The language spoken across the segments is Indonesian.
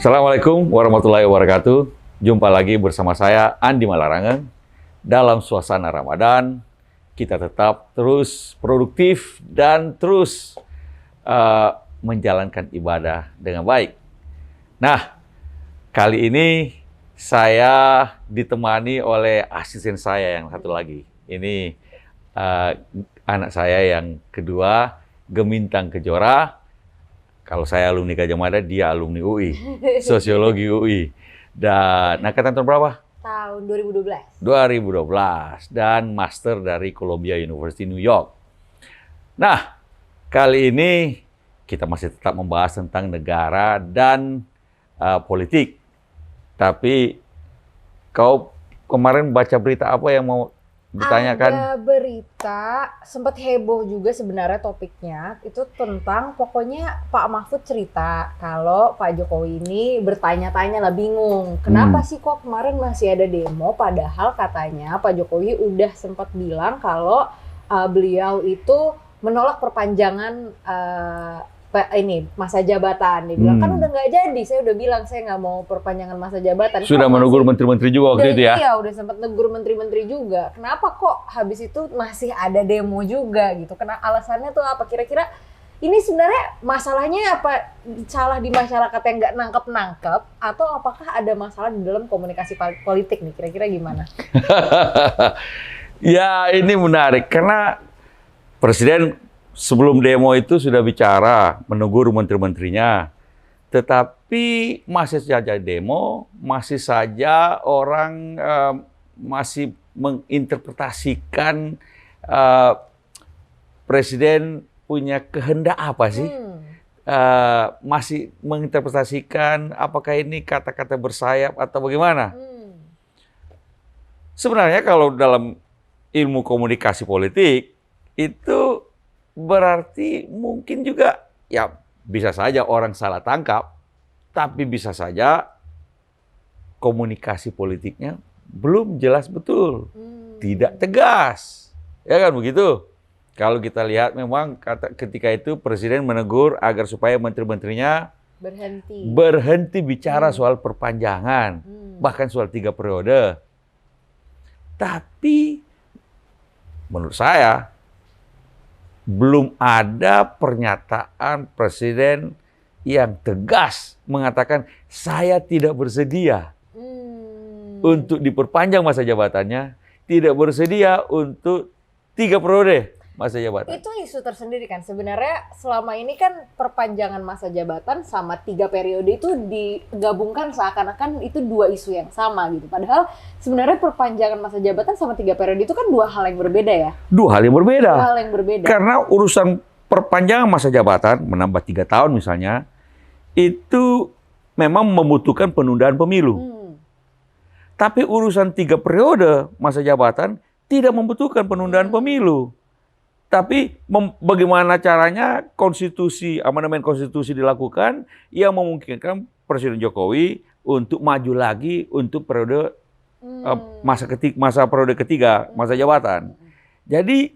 Assalamualaikum warahmatullahi wabarakatuh. Jumpa lagi bersama saya Andi Malarangeng. Dalam suasana Ramadan, kita tetap terus produktif dan terus menjalankan ibadah dengan baik. Nah, kali ini saya ditemani oleh asisten saya yang satu lagi. Ini anak saya yang kedua, Gemintang Kejora. Kalau saya alumni Gajah Mada, dia alumni UI, Sosiologi UI. Dan angkatan tahun berapa? Tahun 2012. 2012. Dan master dari Columbia University New York. Nah, kali ini kita masih tetap membahas tentang negara dan politik. Tapi kau kemarin baca berita apa yang mau ditanyakan? Ada berita, sempat heboh juga sebenarnya topiknya, itu tentang pokoknya Pak Mahfud cerita kalau Pak Jokowi ini bertanya-tanya lah, bingung. Kenapa sih kok kemarin masih ada demo, padahal katanya Pak Jokowi udah sempat bilang kalau beliau itu menolak perpanjangan ini masa jabatan. Dia bilang kan udah nggak jadi, saya udah bilang saya nggak mau perpanjangan masa jabatan. Sudah menegur menteri-menteri juga waktu itu ya? Iya, udah sempat negur menteri-menteri juga. Kenapa kok habis itu masih ada demo juga gitu? Karena alasannya tuh apa? Kira-kira ini sebenarnya masalahnya apa? Salah di masyarakat yang nggak nangkep-nangkep, atau apakah ada masalah di dalam komunikasi politik nih? Kira-kira gimana? Ya, ini menarik karena Presiden sebelum demo itu sudah bicara, menegur menteri-menterinya. Tetapi masih saja demo, masih saja orang masih menginterpretasikan Presiden punya kehendak apa sih? Masih menginterpretasikan apakah ini kata-kata bersayap atau bagaimana? Sebenarnya kalau dalam ilmu komunikasi politik, itu berarti mungkin juga ya bisa saja orang salah tangkap, tapi bisa saja komunikasi politiknya belum jelas betul, tidak tegas, ya kan begitu. Kalau kita lihat memang ketika itu Presiden menegur agar supaya menteri-menterinya berhenti bicara soal perpanjangan, bahkan soal 3 periode. Tapi menurut saya belum ada pernyataan Presiden yang tegas mengatakan saya tidak bersedia untuk diperpanjang masa jabatannya, tidak bersedia untuk 3 periode masa jabatan. Itu isu tersendiri kan sebenarnya. Selama ini kan perpanjangan masa jabatan sama 3 periode itu digabungkan seakan-akan itu 2 isu yang sama gitu. Padahal sebenarnya perpanjangan masa jabatan sama 3 periode itu kan 2 hal yang berbeda ya. 2 hal yang berbeda. 2 hal yang berbeda. Karena urusan perpanjangan masa jabatan, menambah 3 tahun misalnya, itu memang membutuhkan penundaan pemilu. Tapi urusan 3 periode masa jabatan tidak membutuhkan penundaan pemilu. Tapi bagaimana caranya amandemen konstitusi dilakukan yang memungkinkan Presiden Jokowi untuk maju lagi untuk periode masa periode ketiga masa jabatan. Jadi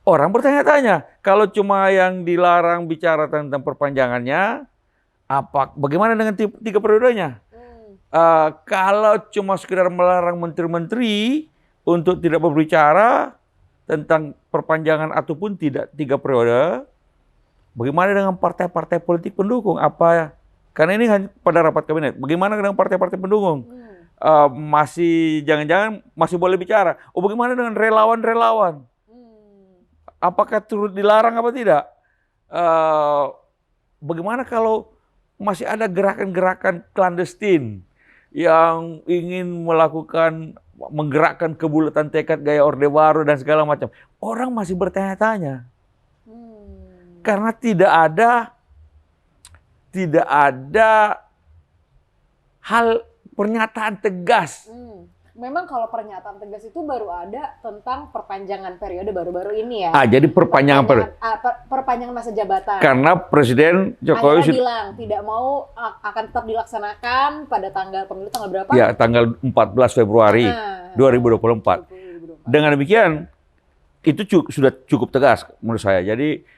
orang bertanya-tanya, kalau cuma yang dilarang bicara tentang perpanjangannya, bagaimana dengan 3 periodenya? Kalau cuma sekedar melarang menteri-menteri untuk tidak berbicara tentang perpanjangan ataupun tidak 3 periode, bagaimana dengan partai-partai politik pendukung? Karena ini hanya pada rapat kabinet. Bagaimana dengan partai-partai pendukung? Jangan-jangan masih boleh bicara. Bagaimana dengan relawan-relawan? Apakah turut dilarang apa tidak? Bagaimana kalau masih ada gerakan-gerakan clandestine yang ingin menggerakkan kebulatan tekad gaya Orde Baru dan segala macam. Orang masih bertanya-tanya. Karena tidak ada hal pernyataan tegas. Memang kalau pernyataan tegas itu baru ada tentang perpanjangan periode baru-baru ini ya. Jadi perpanjangan masa jabatan. Karena Presiden Jokowi sudah bilang tidak mau, akan tetap dilaksanakan pada pemilu tanggal berapa? Ya, tanggal 14 Februari 2024. Dengan demikian itu sudah cukup tegas menurut saya. Jadi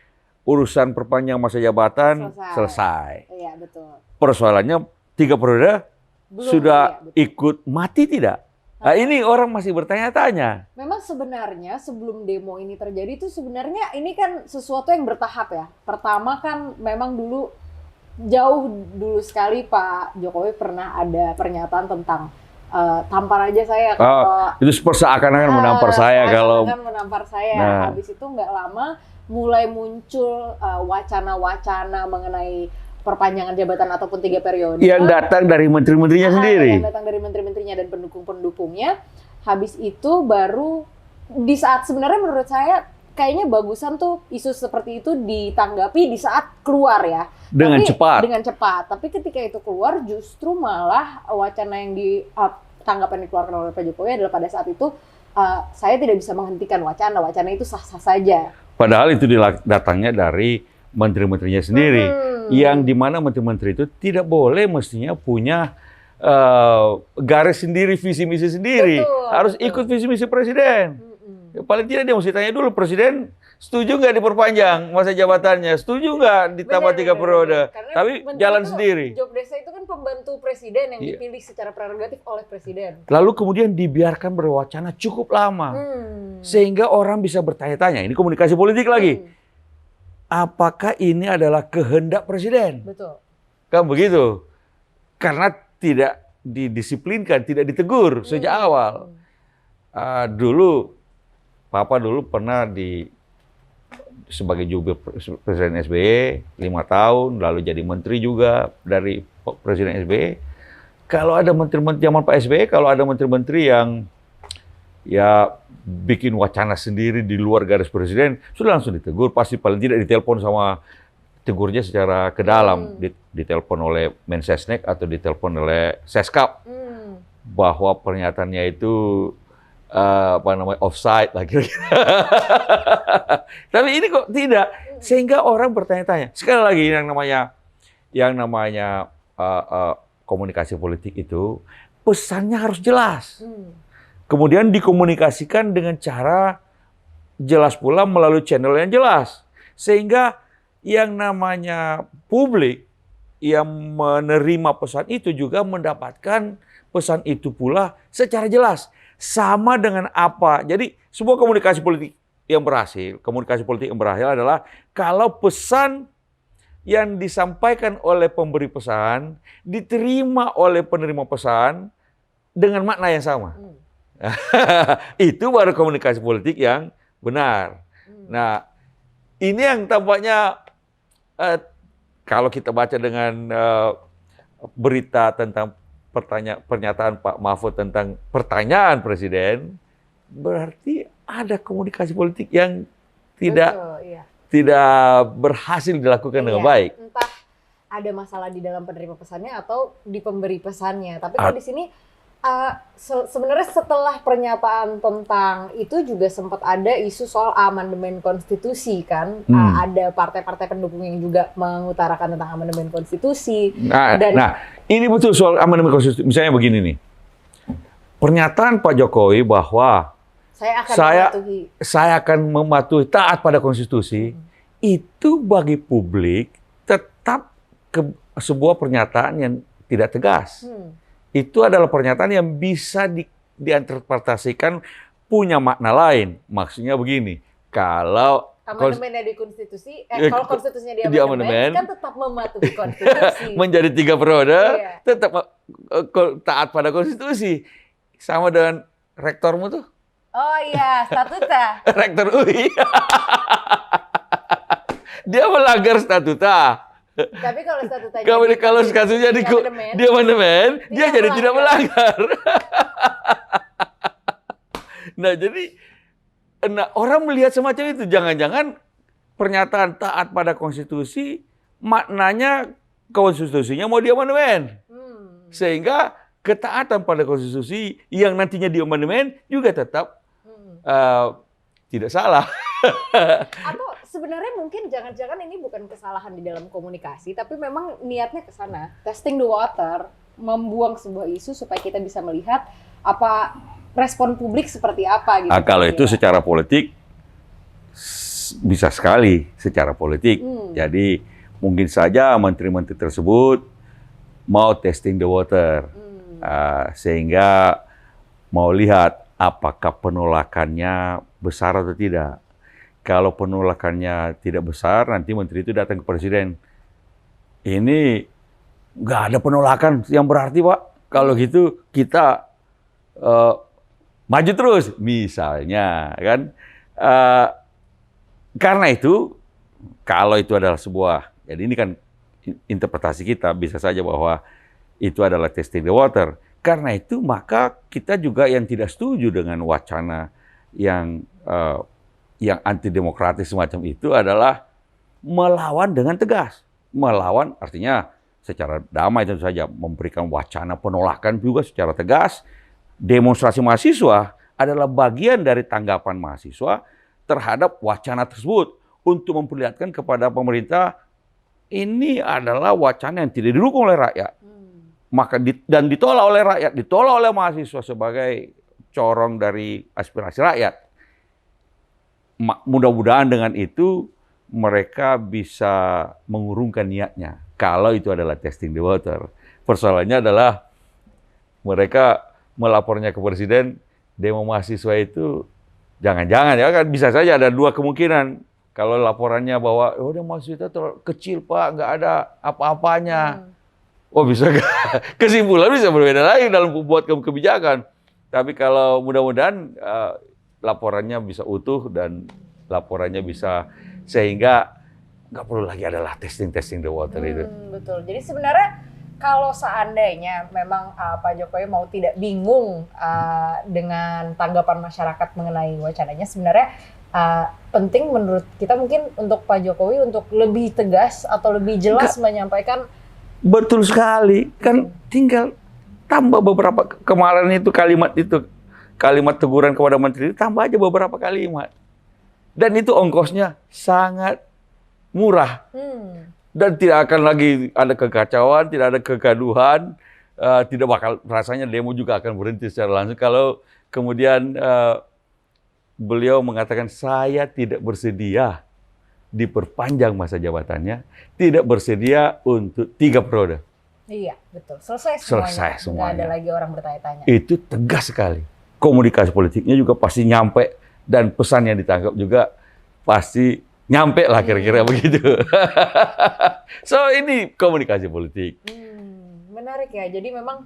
urusan perpanjangan masa jabatan selesai. Iya, betul. Persoalannya 3 periode Belum, sudah iya, betul. ikut mati tidak? Nah, ini orang masih bertanya-tanya. Memang sebenarnya sebelum demo ini terjadi itu sebenarnya ini kan sesuatu yang bertahap ya. Pertama kan memang jauh dulu sekali Pak Jokowi pernah ada pernyataan tentang tampar aja saya kalau Itu seakan-akan menampar saya kalau akan menampar saya. Nah. Habis itu nggak lama mulai muncul wacana-wacana mengenai perpanjangan jabatan ataupun 3 periode. yang datang dari menteri-menterinya sendiri. Yang datang dari menteri-menterinya dan pendukung-pendukungnya. Habis itu baru di saat sebenarnya menurut saya kayaknya bagusan tuh isu seperti itu ditanggapi di saat keluar ya. Dengan cepat. Dengan cepat. Tapi ketika itu keluar justru malah wacana yang tanggapan dikeluarkan oleh Pak Jokowi adalah pada saat itu saya tidak bisa menghentikan wacana itu sah-sah saja. Padahal itu datangnya dari menteri-menterinya sendiri. Yang dimana menteri-menteri itu tidak boleh mestinya punya garis sendiri, visi misi sendiri. Betul, Harus ikut visi misi presiden. Ya, paling tidak dia mesti tanya dulu, presiden setuju nggak diperpanjang masa jabatannya? Setuju nggak ditambah 3 periode? Tapi jalan sendiri. Job desk itu kan pembantu presiden yang dipilih secara prerogatif oleh presiden. Lalu kemudian dibiarkan berwacana cukup lama. Sehingga orang bisa bertanya-tanya. Ini komunikasi politik lagi. Apakah ini adalah kehendak presiden? Betul. Kan begitu. Karena tidak didisiplinkan, tidak ditegur sejak awal. Dulu, Papa dulu pernah sebagai jubir Presiden SBY 5 tahun, lalu jadi menteri juga dari Presiden SBY. Kalau ada menteri-menteri zaman Pak SBY, kalau ada menteri-menteri yang ya bikin wacana sendiri di luar garis presiden, sudah langsung ditegur, pasti paling tidak ditelepon sama tegurnya secara ke dalam, ditelepon oleh Mensesnek atau ditelepon oleh Seskap, bahwa pernyataannya itu offside lah kira-kira. Tapi ini kok tidak, sehingga orang bertanya-tanya. Sekali lagi yang namanya komunikasi politik itu pesannya harus jelas. Kemudian dikomunikasikan dengan cara jelas pula melalui channel yang jelas. Sehingga yang namanya publik yang menerima pesan itu juga mendapatkan pesan itu pula secara jelas. Sama dengan apa. Jadi sebuah komunikasi politik yang berhasil adalah kalau pesan yang disampaikan oleh pemberi pesan diterima oleh penerima pesan dengan makna yang sama. Itu baru komunikasi politik yang benar. Nah, ini yang tampaknya kalau kita baca dengan berita tentang pernyataan Pak Mahfud tentang pertanyaan presiden, berarti ada komunikasi politik yang tidak berhasil dilakukan dengan baik. Entah ada masalah di dalam penerima pesannya atau di pemberi pesannya. Tapi kalau di sini sebenarnya setelah pernyataan tentang itu juga sempat ada isu soal amandemen konstitusi kan. Ada partai-partai pendukung yang juga mengutarakan tentang amandemen konstitusi. Nah, ini betul soal amandemen konstitusi. Misalnya begini nih. Pernyataan Pak Jokowi bahwa saya akan mematuhi taat pada konstitusi, itu bagi publik tetap sebuah pernyataan yang tidak tegas. Itu adalah pernyataan yang bisa diinterpretasikan punya makna lain. Maksudnya begini, kalau amandemennya di konstitusi, kalau konstitusinya di amandemen kan tetap mematuhi konstitusi. Menjadi 3 periode, tetap taat pada konstitusi. Sama dengan rektormu tuh. Oh iya, statuta. Rektor UI. Dia melanggar statuta. Tapi kalau statutanya kalau kasusnya di amandemen, dia jadi tidak melanggar. Nah, jadi orang melihat semacam itu. Jangan-jangan pernyataan taat pada konstitusi, maknanya konstitusinya mau di amandemen. Sehingga ketaatan pada konstitusi yang nantinya di amandemen juga tetap tidak salah. Atau sebenarnya mungkin jangan-jangan ini bukan kesalahan di dalam komunikasi, tapi memang niatnya ke sana, testing the water, membuang sebuah isu supaya kita bisa melihat apa respon publik seperti apa gitu. Kalau itu secara politik bisa sekali secara politik. Jadi mungkin saja menteri-menteri tersebut mau testing the water, sehingga mau lihat apakah penolakannya besar atau tidak. Kalau penolakannya tidak besar, nanti menteri itu datang ke presiden. Ini nggak ada penolakan yang berarti, Pak. Kalau gitu kita maju terus, misalnya, kan? Karena itu, kalau itu adalah sebuah, jadi ini kan interpretasi kita, bisa saja bahwa itu adalah testing the water. Karena itu, maka kita juga yang tidak setuju dengan wacana yang antidemokratis semacam itu adalah melawan dengan tegas. Melawan artinya secara damai tentu saja, memberikan wacana penolakan juga secara tegas. Demonstrasi mahasiswa adalah bagian dari tanggapan mahasiswa terhadap wacana tersebut untuk memperlihatkan kepada pemerintah ini adalah wacana yang tidak didukung oleh rakyat. Maka dan ditolak oleh rakyat, ditolak oleh mahasiswa sebagai corong dari aspirasi rakyat. Mudah-mudahan dengan itu mereka bisa mengurungkan niatnya. Kalau itu adalah testing the water. Persoalannya adalah mereka melapornya ke presiden, demo mahasiswa itu jangan-jangan ya kan bisa saja ada dua kemungkinan. Kalau laporannya bahwa demo mahasiswa itu kecil Pak, nggak ada apa-apanya. Oh bisa kesimpulan bisa berbeda lagi dalam membuat kebijakan. Tapi kalau mudah-mudahan laporannya bisa utuh dan laporannya bisa sehingga nggak perlu lagi adalah testing the water itu. Betul. Jadi sebenarnya kalau seandainya memang Pak Jokowi mau tidak bingung dengan tanggapan masyarakat mengenai wacananya, sebenarnya penting menurut kita mungkin untuk Pak Jokowi untuk lebih tegas atau lebih jelas menyampaikan. Betul sekali, kan tinggal tambah beberapa kemarin itu kalimat teguran kepada menteri, tambah aja beberapa kalimat. Dan itu ongkosnya sangat murah. Dan tidak akan lagi ada kekacauan, tidak ada kegaduhan, tidak bakal rasanya demo juga akan berhenti secara langsung. Kalau kemudian beliau mengatakan saya tidak bersedia diperpanjang masa jabatannya, tidak bersedia untuk 3 periode. Iya, betul. Selesai semuanya. Nggak ada lagi orang bertanya-tanya. Itu tegas sekali. Komunikasi politiknya juga pasti nyampe dan pesan yang ditangkap juga pasti nyampe lah kira-kira begitu. So ini komunikasi politik. Menarik ya. Jadi memang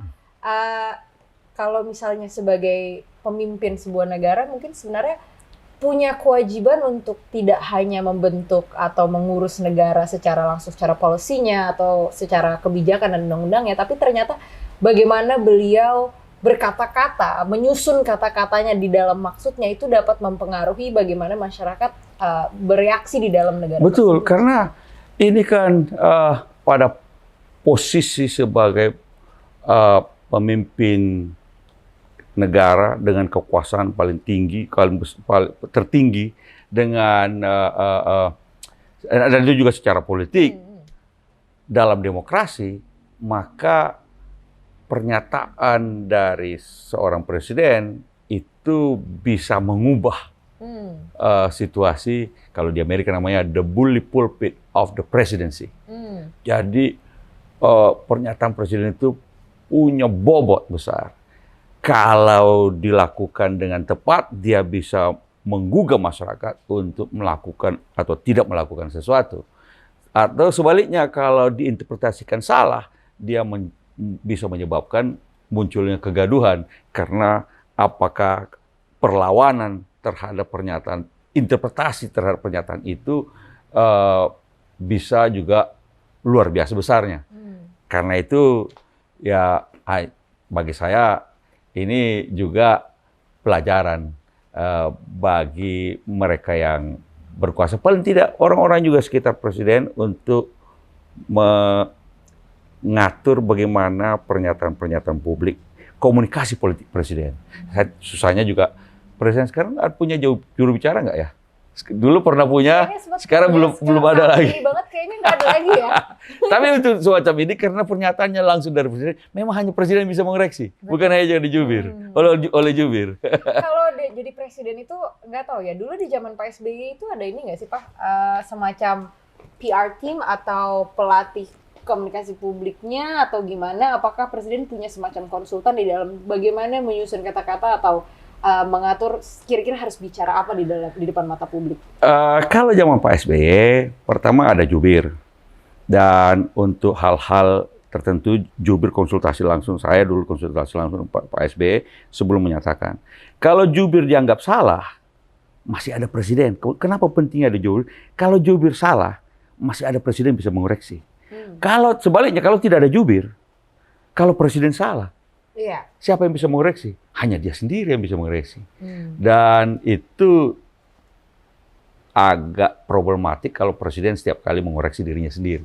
kalau misalnya sebagai pemimpin sebuah negara mungkin sebenarnya punya kewajiban untuk tidak hanya membentuk atau mengurus negara secara langsung secara polisinya atau secara kebijakan dan undang-undangnya, tapi ternyata bagaimana beliau berkata-kata, menyusun kata-katanya di dalam maksudnya itu dapat mempengaruhi bagaimana masyarakat bereaksi di dalam negara. Betul, tersebut. Karena ini kan pada posisi sebagai pemimpin negara dengan kekuasaan paling tinggi, tertinggi dengan dan itu juga secara politik dalam demokrasi, maka pernyataan dari seorang presiden itu bisa mengubah situasi. Kalau di Amerika namanya the bully pulpit of the presidency. Jadi pernyataan presiden itu punya bobot besar. Kalau dilakukan dengan tepat, dia bisa menggugah masyarakat untuk melakukan atau tidak melakukan sesuatu. Atau sebaliknya, kalau diinterpretasikan salah, dia bisa menyebabkan munculnya kegaduhan. Karena apakah perlawanan terhadap pernyataan, interpretasi terhadap pernyataan itu bisa juga luar biasa besarnya. Karena itu, ya bagi saya, ini juga pelajaran bagi mereka yang berkuasa. Paling tidak orang-orang juga sekitar presiden untuk mengatur bagaimana pernyataan-pernyataan publik, komunikasi politik presiden. Susahnya juga presiden sekarang punya juru bicara nggak ya? Dulu pernah punya, sekarang belum ada lagi. Banget kayaknya nggak ada lagi ya. Tapi untuk semacam ini karena pernyataannya langsung dari presiden, memang hanya presiden bisa mengoreksi, bukan hanya jadi jubir oleh jubir. Kalau jadi presiden itu nggak tahu ya. Dulu di zaman Pak SBY itu ada ini nggak sih Pak, semacam PR team atau pelatih komunikasi publiknya atau gimana? Apakah Presiden punya semacam konsultan di dalam bagaimana menyusun kata-kata atau mengatur kira-kira harus bicara apa di depan mata publik? Kalau zaman Pak SBY, pertama ada jubir. Dan untuk hal-hal tertentu, jubir konsultasi langsung. Saya dulu konsultasi langsung Pak SBY sebelum menyatakan. Kalau jubir dianggap salah, masih ada presiden. Kenapa pentingnya ada jubir? Kalau jubir salah, masih ada presiden bisa mengoreksi. Kalau sebaliknya, kalau tidak ada jubir, kalau presiden salah, siapa yang bisa mengoreksi? Hanya dia sendiri yang bisa mengoreksi. Dan itu agak problematik kalau presiden setiap kali mengoreksi dirinya sendiri.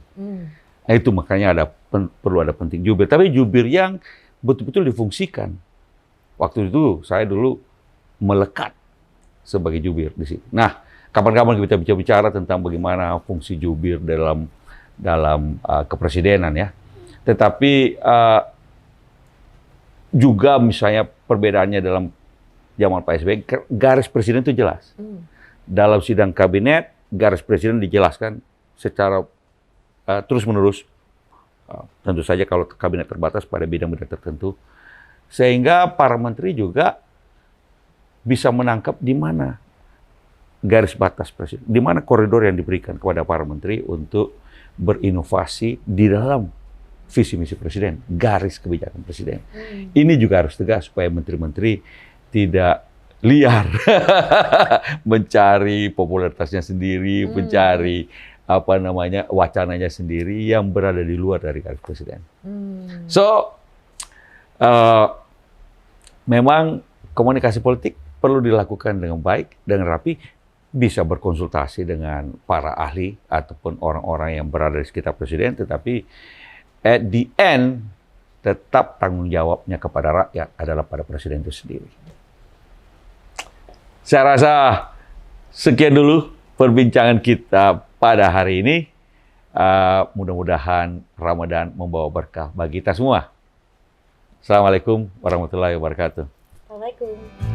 Nah, itu makanya perlu ada penting jubir. Tapi jubir yang betul-betul difungsikan. Waktu itu saya dulu melekat sebagai jubir di situ. Nah, kapan-kapan kita bicara tentang bagaimana fungsi jubir dalam kepresidenan ya. Tetapi juga misalnya perbedaannya dalam zaman Pak SBY, garis presiden itu jelas. Dalam sidang kabinet, garis presiden dijelaskan secara terus-menerus. Tentu saja kalau kabinet terbatas pada bidang-bidang tertentu. Sehingga para menteri juga bisa menangkap di mana garis batas presiden, di mana koridor yang diberikan kepada para menteri untuk berinovasi di dalam visi misi presiden, garis kebijakan presiden. Ini juga harus tegas supaya menteri-menteri tidak liar mencari popularitasnya sendiri, mencari wacananya sendiri yang berada di luar dari garis presiden. So memang komunikasi politik perlu dilakukan dengan baik, dengan rapi, bisa berkonsultasi dengan para ahli ataupun orang-orang yang berada di sekitar presiden, tetapi at the end, tetap tanggung jawabnya kepada rakyat adalah pada presiden itu sendiri. Saya rasa sekian dulu perbincangan kita pada hari ini. Mudah-mudahan Ramadan membawa berkah bagi kita semua. Assalamualaikum warahmatullahi wabarakatuh. Assalamualaikum.